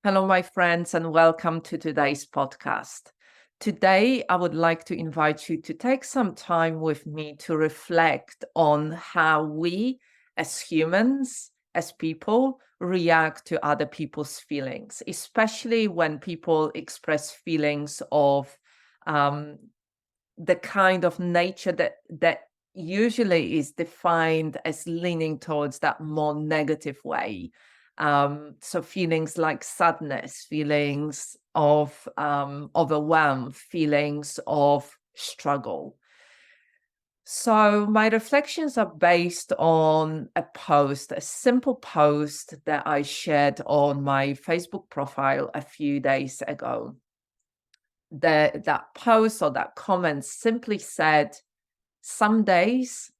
Hello, my friends, and welcome to today's podcast. Today, I would like to invite you to take some time with me to reflect on how we, as humans, as people, react to other people's feelings, especially when people express feelings of um, the kind of nature that usually is defined as leaning towards that more negative way. So feelings like sadness, feelings of overwhelm, feelings of struggle. So my reflections are based on a post, a simple post that I shared on my Facebook profile a few days ago. That post or that comment simply said, some days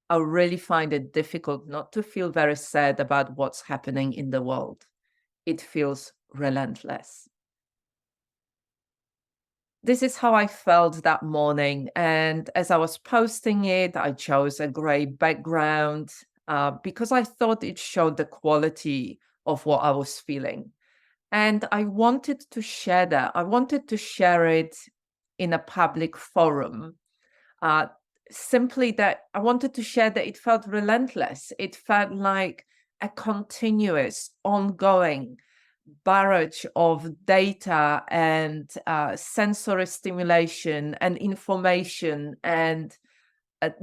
I really find it difficult not to feel very sad about what's happening in the world. It feels relentless. This is how I felt that morning. And as I was posting it, I chose a gray background because I thought it showed the quality of what I was feeling. And I wanted to share that. I wanted to share it in a public forum. Uh, Simply that I wanted to share that it felt relentless. It felt like a continuous, ongoing barrage of data and sensory stimulation and information and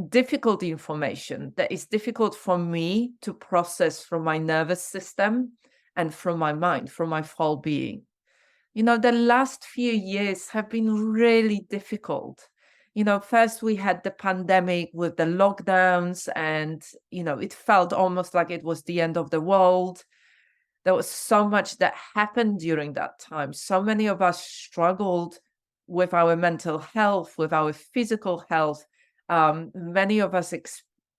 difficult information that is difficult for me to process from my nervous system and from my mind, from my whole being. The last few years have been really difficult. First we had the pandemic with the lockdowns, and, it felt almost like it was the end of the world. There was so much that happened during that time. So many of us struggled with our mental health, with our physical health. Many of us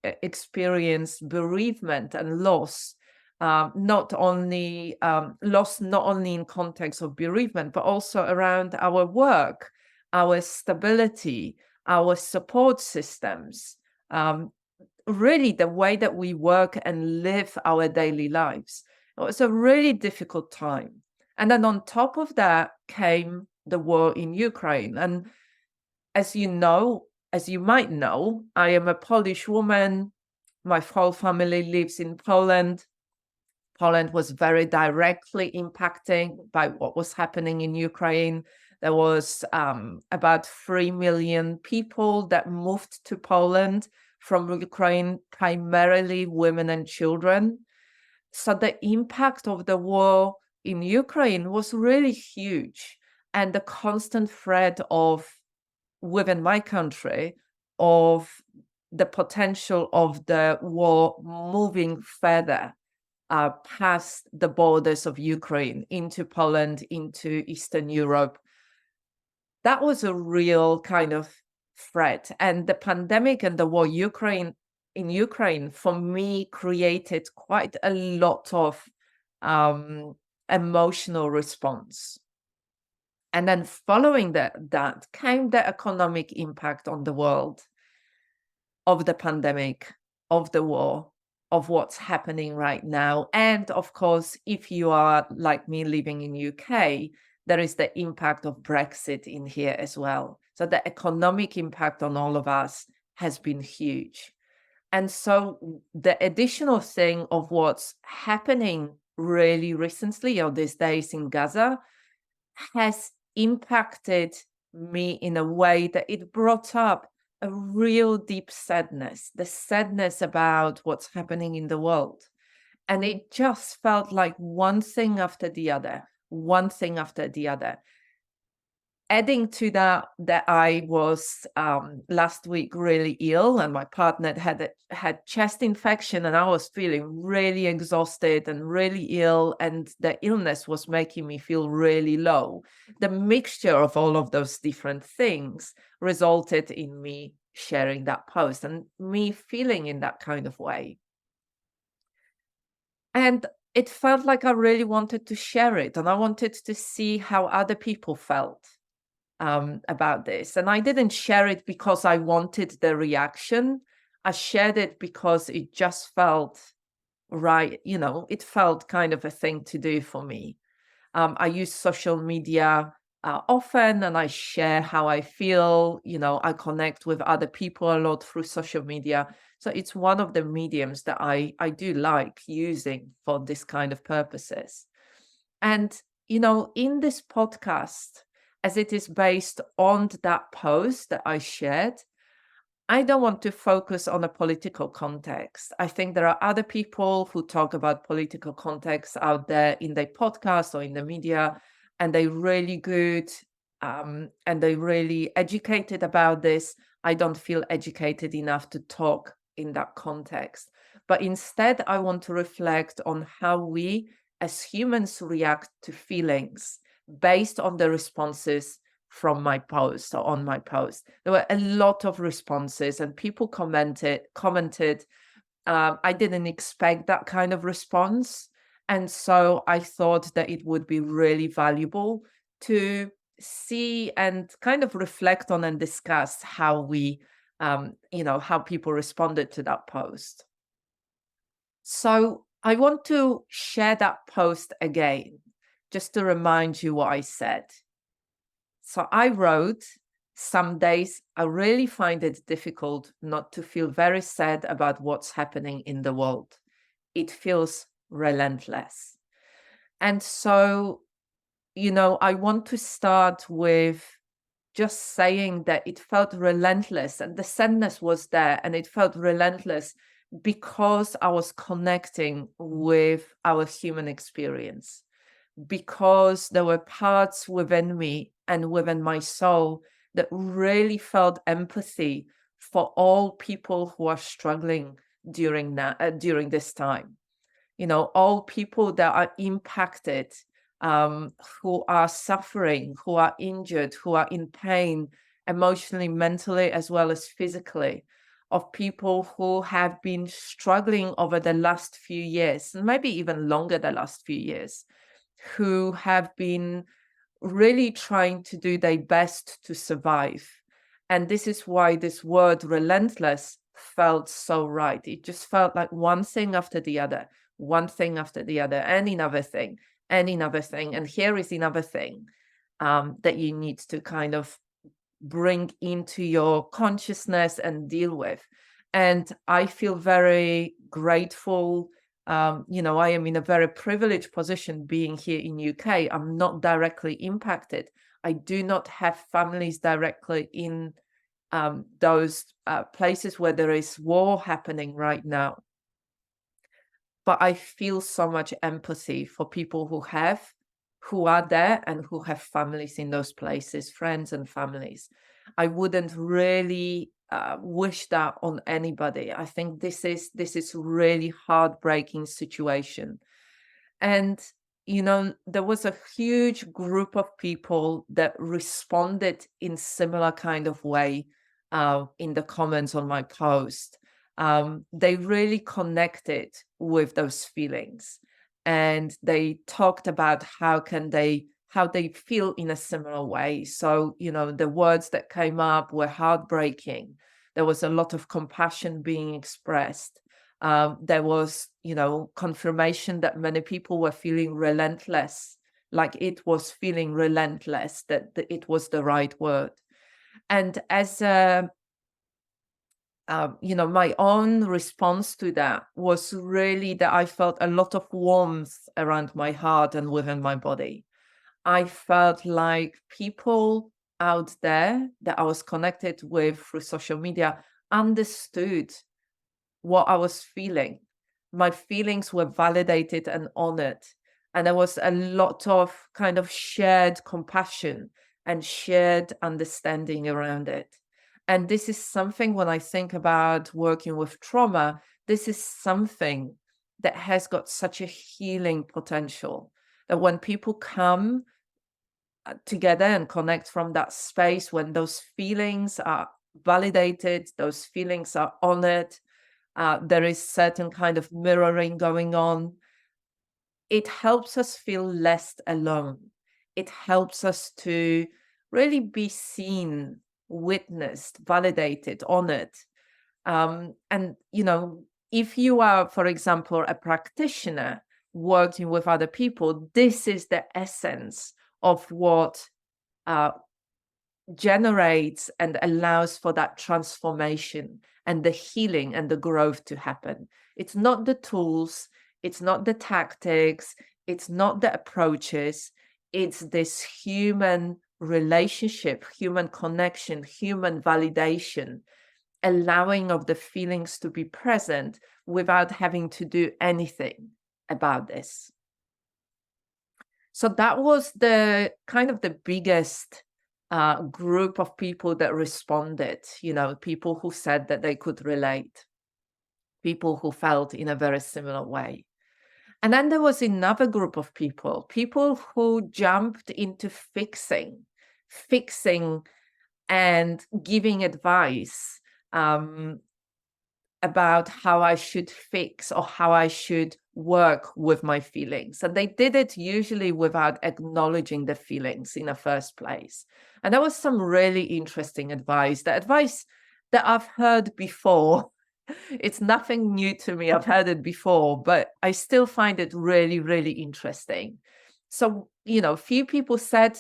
experienced bereavement and loss, not only loss, not only in context of bereavement, but also around our work, our stability, our support systems, really the way that we work and live our daily lives. It was a really difficult time. And then on top of that came the war in Ukraine. And as you know, as you might know, I am a Polish woman. My whole family lives in Poland. Poland was very directly impacted by what was happening in Ukraine. There was about 3 million people that moved to Poland from Ukraine, primarily women and children. So the impact of the war in Ukraine was really huge. And the constant threat within my country, of the potential of the war moving further past the borders of Ukraine into Poland, into Eastern Europe. That was a real kind of threat. And the pandemic and the war in Ukraine, for me, created quite a lot of emotional response. And then following that came the economic impact on the world of the pandemic, of the war, of what's happening right now. And of course, if you are like me living in UK, there is the impact of Brexit in here as well. So the economic impact on all of us has been huge. And so the additional thing of what's happening really recently or these days in Gaza has impacted me in a way that it brought up a real deep sadness, the sadness about what's happening in the world. And it just felt like one thing after the other, one thing after the other. Adding to that I was last week really ill, and my partner had chest infection, and I was feeling really exhausted and really ill, and the illness was making me feel really low. The mixture of all of those different things resulted in me sharing that post and me feeling in that kind of way. And it felt like I really wanted to share it, and I wanted to see how other people felt about this. And I didn't share it because I wanted the reaction. I shared it because it just felt right. It felt kind of a thing to do for me. I use social media often, and I share how I feel. I connect with other people a lot through social media. So it's one of the mediums that I do like using for this kind of purposes. And, in this podcast, as it is based on that post that I shared, I don't want to focus on a political context. I think there are other people who talk about political context out there in their podcast or in the media, and they're really good, and they're really educated about this. I don't feel educated enough to talk in that context. But instead, I want to reflect on how we as humans react to feelings based on the responses from my post or on my post. There were a lot of responses, and people commented. I didn't expect that kind of response. And so I thought that it would be really valuable to see and kind of reflect on and discuss how how people responded to that post. So I want to share that post again, just to remind you what I said. So I wrote, some days I really find it difficult not to feel very sad about what's happening in the world. It feels relentless. And so, I want to start with just saying that it felt relentless, and the sadness was there, and it felt relentless because I was connecting with our human experience, because there were parts within me and within my soul that really felt empathy for all people who are struggling during this time. All people that are impacted, who are suffering, who are injured, who are in pain, emotionally, mentally, as well as physically, of people who have been struggling over the last few years, and maybe even longer the last few years, who have been really trying to do their best to survive. And this is why this word relentless felt so right. It just felt like one thing after the other, one thing after the other, and another thing, and another thing. And here is another thing that you need to kind of bring into your consciousness and deal with. And I feel very grateful. I am in a very privileged position being here in UK. I'm not directly impacted. I do not have families directly in those places where there is war happening right now. But I feel so much empathy for people who are there and who have families in those places, friends and families. I wouldn't really wish that on anybody. I think this is really heartbreaking situation. And there was a huge group of people that responded in similar kind of way in the comments on my post. They really connected with those feelings, and they talked about how they feel in a similar way. So, the words that came up were heartbreaking. There was a lot of compassion being expressed. There was, confirmation that many people were feeling relentless, like it was feeling relentless, that it was the right word. And as my own response to that was really that I felt a lot of warmth around my heart and within my body. I felt like people out there that I was connected with through social media understood what I was feeling. My feelings were validated and honored. And there was a lot of kind of shared compassion and shared understanding around it. And this is something, when I think about working with trauma, this is something that has got such a healing potential, that when people come together and connect from that space, when those feelings are validated, those feelings are honored, there is certain kind of mirroring going on, it helps us feel less alone. It helps us to really be seen, witnessed, validated, honored. And if you are, for example, a practitioner, working with other people, this is the essence of what generates and allows for that transformation and the healing and the growth to happen. It's not the tools, it's not the tactics, it's not the approaches, it's this human relationship, human connection, human validation, allowing of the feelings to be present without having to do anything about this. So that was the kind of the biggest group of people that responded, people who said that they could relate, people who felt in a very similar way. And then there was another group of people who jumped into fixing and giving advice about how I should fix or how I should work with my feelings. And they did it usually without acknowledging the feelings in the first place. And that was some really interesting advice, the advice that I've heard before. It's nothing new to me. I've heard it before, but I still find it really, really interesting. So, few people said,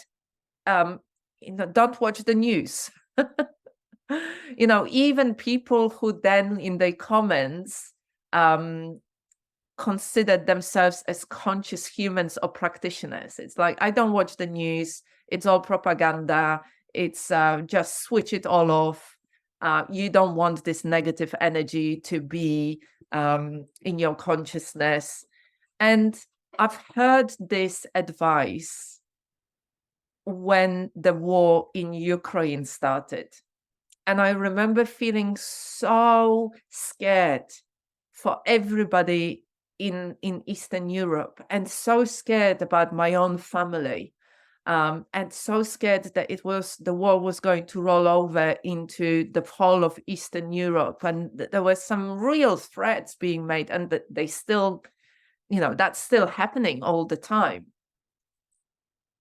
don't watch the news. Even people who then in their comments considered themselves as conscious humans or practitioners. It's like, I don't watch the news. It's all propaganda. It's just switch it all off. You don't want this negative energy to be in your consciousness. And I've heard this advice when the war in Ukraine started. And I remember feeling so scared for everybody in Eastern Europe, and so scared about my own family, and so scared that the war was going to roll over into the whole of Eastern Europe, and there were some real threats being made, and that they still, that's still happening all the time.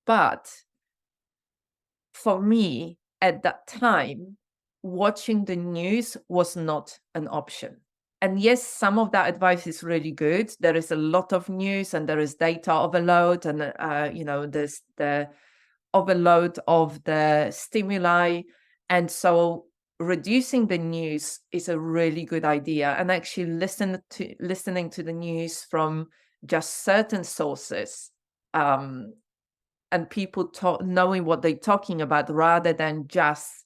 But for me at that time, watching the news was not an option. And yes, some of that advice is really good. There is a lot of news and there is data overload, and there's the overload of the stimuli. And so reducing the news is a really good idea. And actually listening to the news from just certain sources, and people knowing what they're talking about, rather than just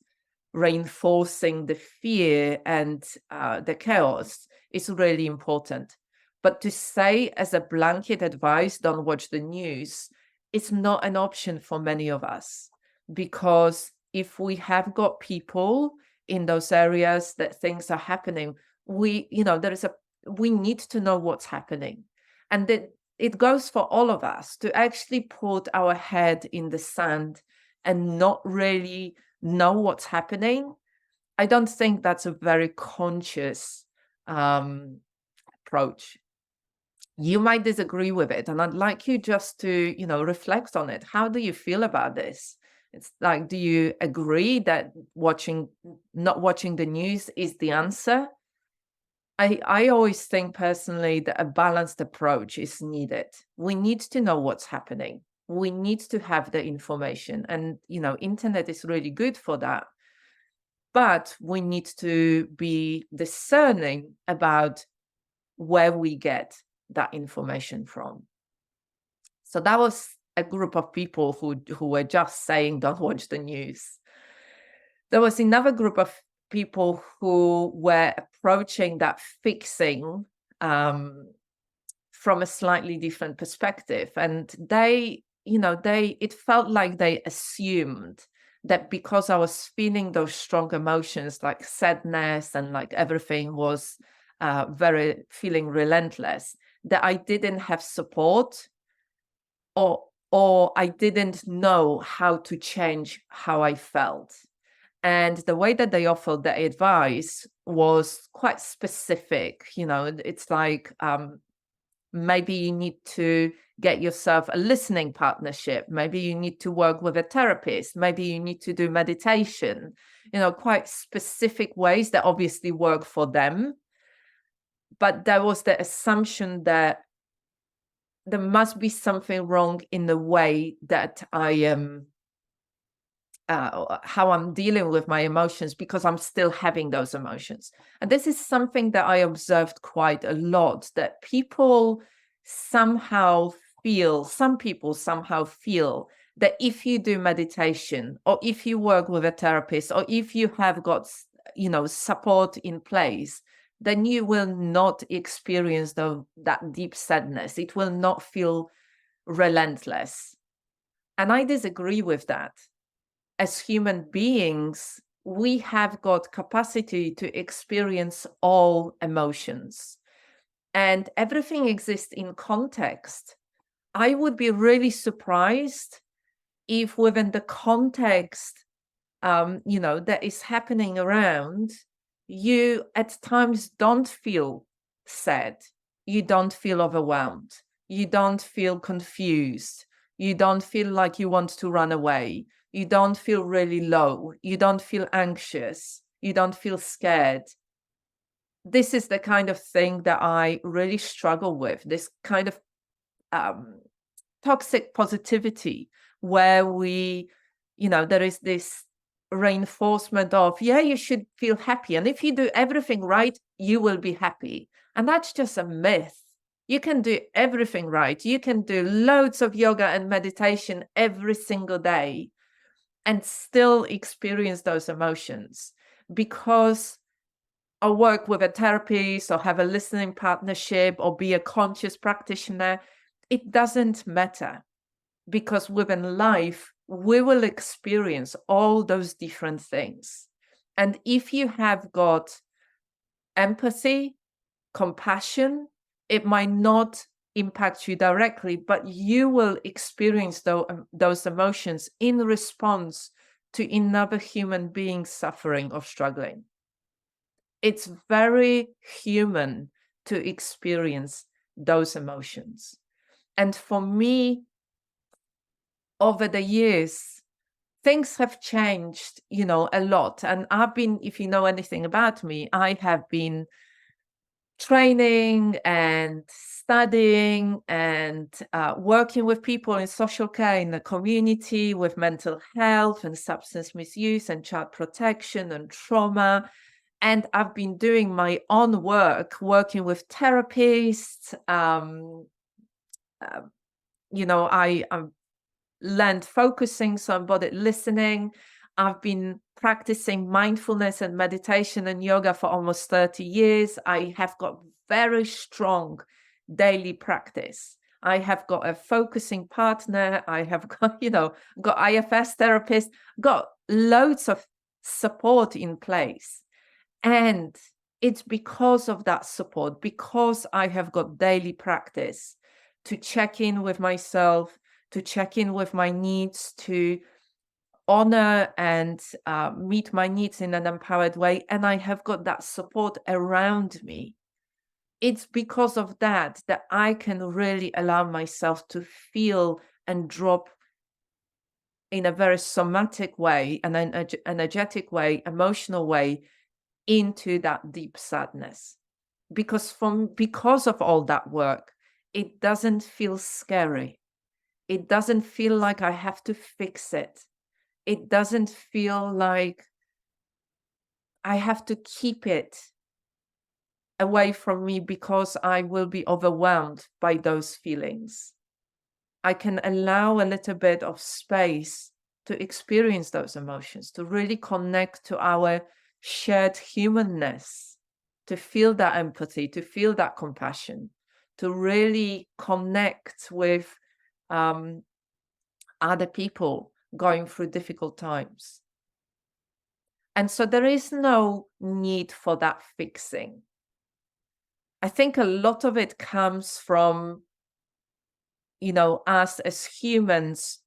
reinforcing the fear and the chaos, is really important. But to say as a blanket advice, don't watch the news, it's not an option for many of us, because if we have got people in those areas that things are happening, we need to know what's happening. And that it goes for all of us to actually put our head in the sand and not really know what's happening. I don't think that's a very conscious approach. You might disagree with it, and I'd like you just to, reflect on it. How do you feel about this? It's like, do you agree that not watching the news is the answer? I always think personally that a balanced approach is needed. We need to know what's happening. We need to have the information, and internet is really good for that. But we need to be discerning about where we get that information from. So that was a group of people who were just saying, don't watch the news. There was another group of people who were approaching that fixing from a slightly different perspective. And it felt like they assumed that because I was feeling those strong emotions like sadness and like everything was very feeling relentless, that I didn't have support, or I didn't know how to change how I felt. And the way that they offered the advice was quite specific. It's like, maybe you need to get yourself a listening partnership. Maybe you need to work with a therapist. Maybe you need to do meditation, quite specific ways that obviously work for them. But there was the assumption that there must be something wrong in the way that I am, how I'm dealing with my emotions, because I'm still having those emotions. And this is something that I observed quite a lot, that some people somehow feel that if you do meditation, or if you work with a therapist, or if you have got, support in place, then you will not experience that deep sadness. It will not feel relentless. And I disagree with that. As human beings, we have got capacity to experience all emotions, and everything exists in context. I would be really surprised if within the context, that is happening around, you at times don't feel sad, you don't feel overwhelmed, you don't feel confused, you don't feel like you want to run away, you don't feel really low, you don't feel anxious, you don't feel scared. This is the kind of thing that I really struggle with, this kind of um, toxic positivity, where there is this reinforcement of, yeah, you should feel happy. And if you do everything right, you will be happy. And that's just a myth. You can do everything right. You can do loads of yoga and meditation every single day and still experience those emotions, because I work with a therapist or have a listening partnership or be a conscious practitioner. It doesn't matter, because within life, we will experience all those different things. And if you have got empathy, compassion, it might not impact you directly, but you will experience those emotions in response to another human being suffering or struggling. It's very human to experience those emotions. And for me, over the years, things have changed, a lot. And if you know anything about me, I have been training and studying and working with people in social care in the community, with mental health and substance misuse and child protection and trauma. And I've been doing my own work, working with therapists. I've learned focusing, so embodied listening. I've been practicing mindfulness and meditation and yoga for almost 30 years. I have got very strong daily practice. I have got a focusing partner. I have got, got IFS therapist, got loads of support in place. And it's because of that support, because I have got daily practice to check in with myself, to check in with my needs, to honor and meet my needs in an empowered way. And I have got that support around me. It's because of that I can really allow myself to feel and drop in a very somatic way, an energetic way, emotional way, into that deep sadness. Because of all that work, it doesn't feel scary. It doesn't feel like I have to fix it. It doesn't feel like I have to keep it away from me because I will be overwhelmed by those feelings. I can allow a little bit of space to experience those emotions, to really connect to our shared humanness, to feel that empathy, to feel that compassion, to really connect with other people going through difficult times. And so there is no need for that fixing. I think a lot of it comes from, us as humans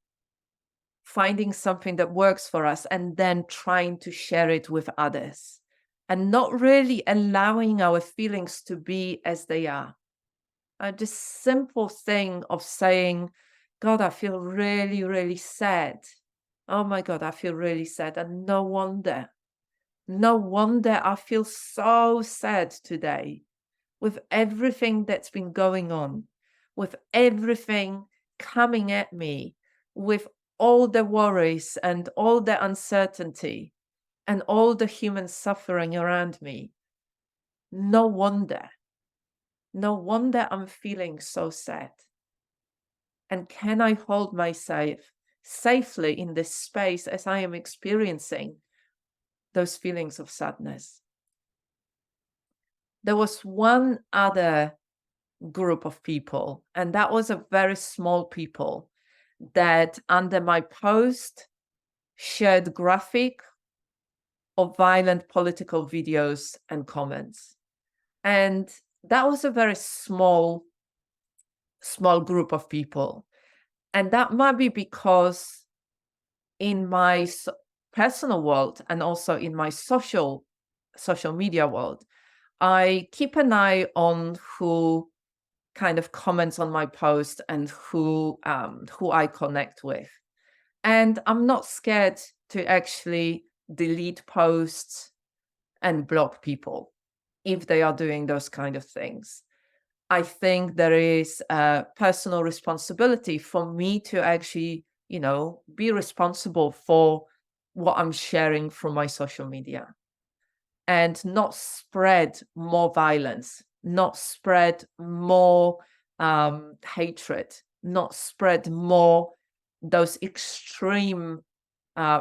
finding something that works for us and then trying to share it with others, and not really allowing our feelings to be as they are. This simple thing of saying, God, I feel really, really sad. Oh my God, I feel really sad. And no wonder I feel so sad today with everything that's been going on, with everything coming at me, with all the worries and all the uncertainty and all the human suffering around me. No wonder, no wonder I'm feeling so sad. And can I hold myself safely in this space as I am experiencing those feelings of sadness? There was one other group of people, and that was a very small people that under my post shared graphic of violent political videos and comments. And that was a very small group of people. And that might be because in my personal world and also in my social media world, I keep an eye on who kind of comments on my post and who I connect with. And I'm not scared to actually delete posts and block people if they are doing those kind of things. I think there is a personal responsibility for me to actually, be responsible for what I'm sharing from my social media and not spread more violence, not spread more hatred, not spread more those extreme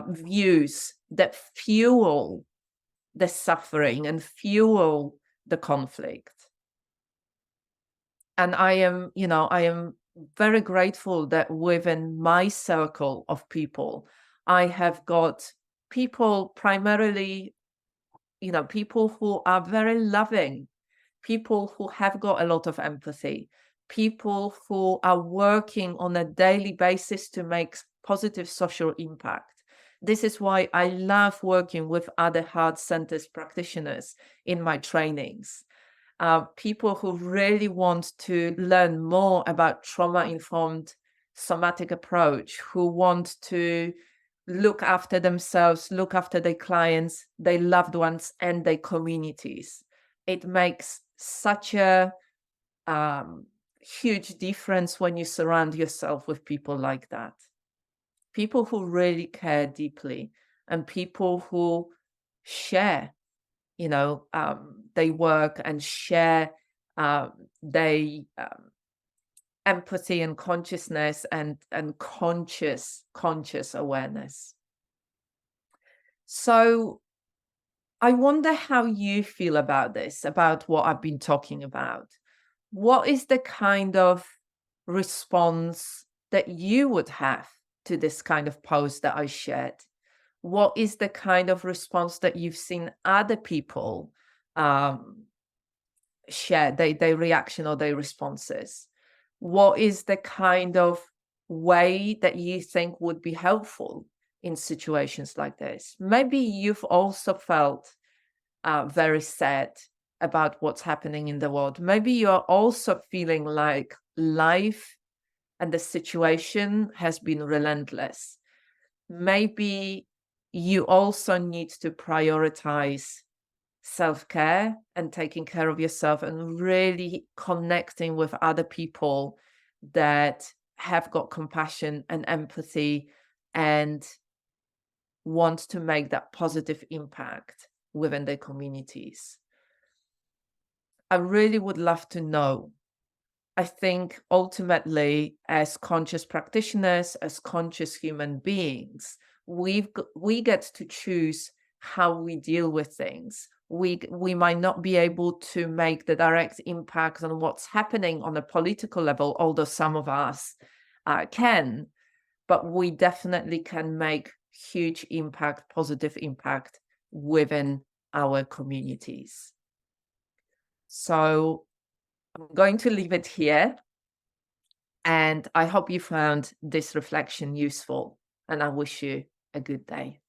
views that fuel the suffering and fuel the conflict. And I am very grateful that within my circle of people, I have got people primarily, people who are very loving, people who have got a lot of empathy, people who are working on a daily basis to make positive social impact. This is why I love working with other heart-centered practitioners in my trainings. People who really want to learn more about trauma-informed somatic approach, who want to look after themselves, look after their clients, their loved ones, and their communities. It makes such a huge difference when you surround yourself with people like that. People who really care deeply and people who share, they work and share they empathy and consciousness and conscious awareness. So I wonder how you feel about this, about what I've been talking about. What is the kind of response that you would have to this kind of post that I shared? What is the kind of response that you've seen other people share, their reaction or their responses? What is the kind of way that you think would be helpful in situations like this? Maybe you've also felt very sad about what's happening in the world. Maybe you're also feeling like life and the situation has been relentless. Maybe you also need to prioritize self-care and taking care of yourself and really connecting with other people that have got compassion and empathy and want to make that positive impact within their communities. I really would love to know. I think ultimately, as conscious practitioners, as conscious human beings, we get to choose how we deal with things. We might not be able to make the direct impact on what's happening on a political level, although some of us can, but we definitely can make huge impact, positive impact within our communities. So I'm going to leave it here. And I hope you found this reflection useful. And I wish you a good day.